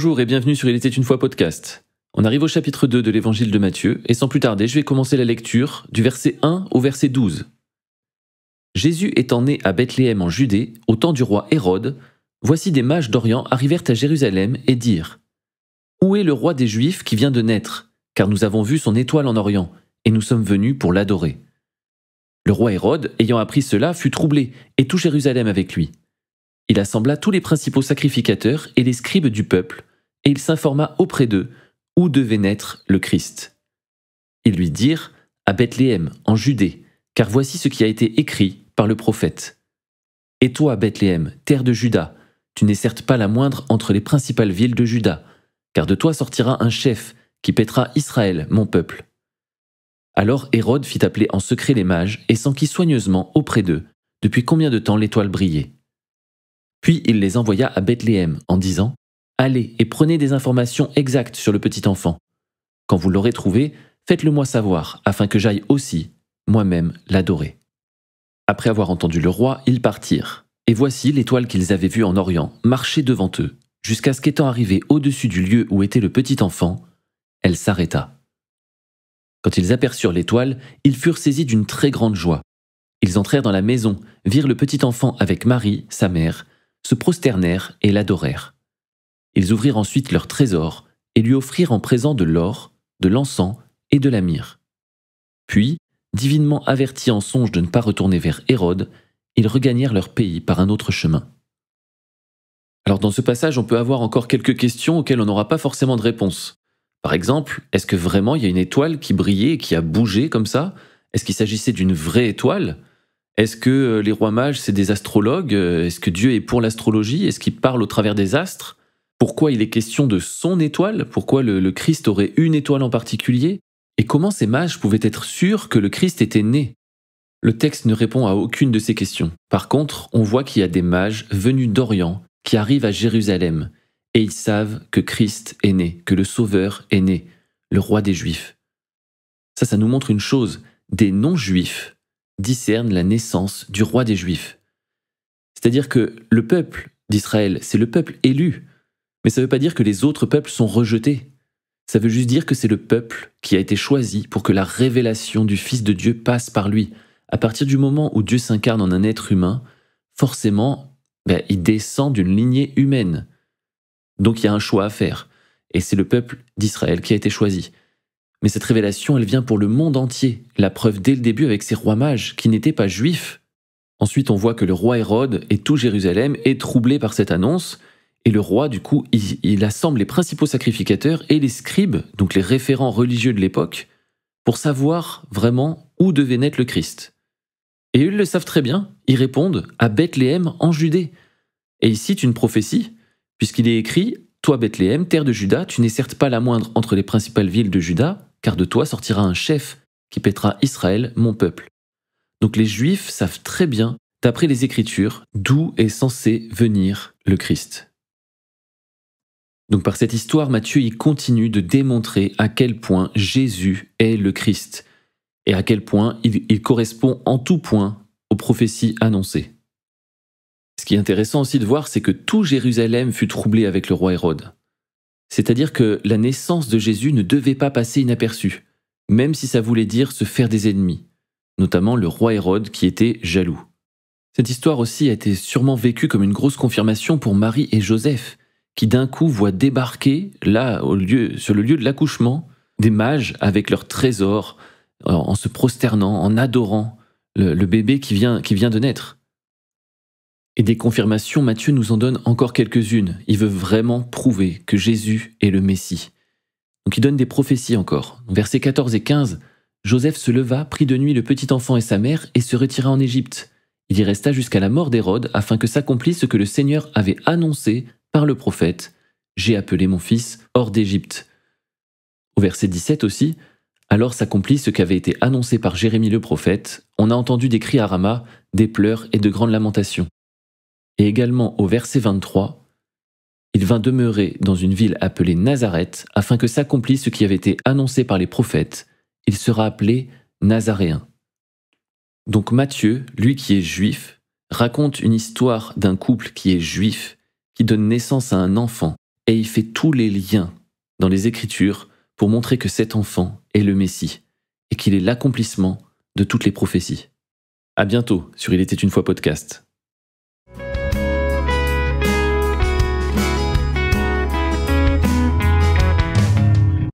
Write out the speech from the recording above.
Bonjour et bienvenue sur Il était une fois podcast. On arrive au chapitre 2 de l'évangile de Matthieu et sans plus tarder, je vais commencer la lecture du verset 1 au verset 12. Jésus étant né à Bethléem en Judée, au temps du roi Hérode, voici des mages d'Orient arrivèrent à Jérusalem et dirent : Où est le roi des Juifs qui vient de naître ? Car nous avons vu son étoile en Orient et nous sommes venus pour l'adorer. Le roi Hérode, ayant appris cela, fut troublé et tout Jérusalem avec lui. Il assembla tous les principaux sacrificateurs et les scribes du peuple, et il s'informa auprès d'eux où devait naître le Christ. Ils lui dirent : À Bethléem, en Judée, car voici ce qui a été écrit par le prophète. Et toi, Bethléem, terre de Juda, tu n'es certes pas la moindre entre les principales villes de Juda, car de toi sortira un chef qui paîtra Israël, mon peuple. Alors Hérode fit appeler en secret les mages et s'enquit soigneusement auprès d'eux depuis combien de temps l'étoile brillait. Puis il les envoya à Bethléem en disant : Allez et prenez des informations exactes sur le petit enfant. Quand vous l'aurez trouvé, faites-le-moi savoir, afin que j'aille aussi, moi-même, l'adorer. Après avoir entendu le roi, ils partirent. Et voici l'étoile qu'ils avaient vue en Orient marcher devant eux, jusqu'à ce qu'étant arrivée au-dessus du lieu où était le petit enfant, elle s'arrêta. Quand ils aperçurent l'étoile, ils furent saisis d'une très grande joie. Ils entrèrent dans la maison, virent le petit enfant avec Marie, sa mère, se prosternèrent et l'adorèrent. Ils ouvrirent ensuite leur trésor et lui offrirent en présent de l'or, de l'encens et de la myrrhe. Puis, divinement avertis en songe de ne pas retourner vers Hérode, ils regagnèrent leur pays par un autre chemin. Alors dans ce passage, on peut avoir encore quelques questions auxquelles on n'aura pas forcément de réponse. Par exemple, est-ce que vraiment il y a une étoile qui brillait et qui a bougé comme ça ? Est-ce qu'il s'agissait d'une vraie étoile ? Est-ce que les rois mages, c'est des astrologues ? Est-ce que Dieu est pour l'astrologie ? Est-ce qu'il parle au travers des astres ? Pourquoi il est question de son étoile ? Pourquoi le Christ aurait une étoile en particulier ? Et comment ces mages pouvaient être sûrs que le Christ était né ? Le texte ne répond à aucune de ces questions. Par contre, on voit qu'il y a des mages venus d'Orient qui arrivent à Jérusalem et ils savent que Christ est né, que le Sauveur est né, le roi des Juifs. Ça nous montre une chose, des non-juifs discernent la naissance du roi des Juifs. C'est-à-dire que le peuple d'Israël, c'est le peuple élu, mais ça ne veut pas dire que les autres peuples sont rejetés. Ça veut juste dire que c'est le peuple qui a été choisi pour que la révélation du Fils de Dieu passe par lui. À partir du moment où Dieu s'incarne en un être humain, forcément, il descend d'une lignée humaine. Donc il y a un choix à faire, et c'est le peuple d'Israël qui a été choisi. Mais cette révélation, elle vient pour le monde entier. La preuve dès le début avec ces rois mages qui n'étaient pas juifs. Ensuite, on voit que le roi Hérode et tout Jérusalem est troublé par cette annonce. Et le roi, du coup, il assemble les principaux sacrificateurs et les scribes, donc les référents religieux de l'époque, pour savoir vraiment où devait naître le Christ. Et eux, ils le savent très bien. Ils répondent : à Bethléem en Judée. Et ils citent une prophétie, puisqu'il est écrit : Toi, Bethléem, terre de Juda, tu n'es certes pas la moindre entre les principales villes de Juda, car de toi sortira un chef qui paîtra Israël, mon peuple. Donc les Juifs savent très bien, d'après les Écritures, d'où est censé venir le Christ. Donc par cette histoire, Matthieu il continue de démontrer à quel point Jésus est le Christ, et à quel point il correspond en tout point aux prophéties annoncées. Ce qui est intéressant aussi de voir, c'est que tout Jérusalem fut troublé avec le roi Hérode. C'est-à-dire que la naissance de Jésus ne devait pas passer inaperçue, même si ça voulait dire se faire des ennemis, notamment le roi Hérode qui était jaloux. Cette histoire aussi a été sûrement vécue comme une grosse confirmation pour Marie et Joseph, qui d'un coup voient débarquer, là, sur le lieu de l'accouchement, des mages avec leurs trésors, en se prosternant, en adorant le bébé qui vient de naître. Et des confirmations, Matthieu nous en donne encore quelques-unes. Il veut vraiment prouver que Jésus est le Messie. Donc il donne des prophéties encore. Versets 14 et 15, Joseph se leva, prit de nuit le petit enfant et sa mère et se retira en Égypte. Il y resta jusqu'à la mort d'Hérode afin que s'accomplisse ce que le Seigneur avait annoncé par le prophète : J'ai appelé mon fils hors d'Égypte. Au verset 17 aussi, alors s'accomplit ce qui avait été annoncé par Jérémie le prophète. On a entendu des cris à Rama, des pleurs et de grandes lamentations. Et également au verset 23, il vint demeurer dans une ville appelée Nazareth, afin que s'accomplisse ce qui avait été annoncé par les prophètes. Il sera appelé Nazaréen. Donc Matthieu, lui qui est juif, raconte une histoire d'un couple qui est juif, qui donne naissance à un enfant, et il fait tous les liens dans les Écritures pour montrer que cet enfant est le Messie et qu'il est l'accomplissement de toutes les prophéties. À bientôt sur Il était une fois podcast.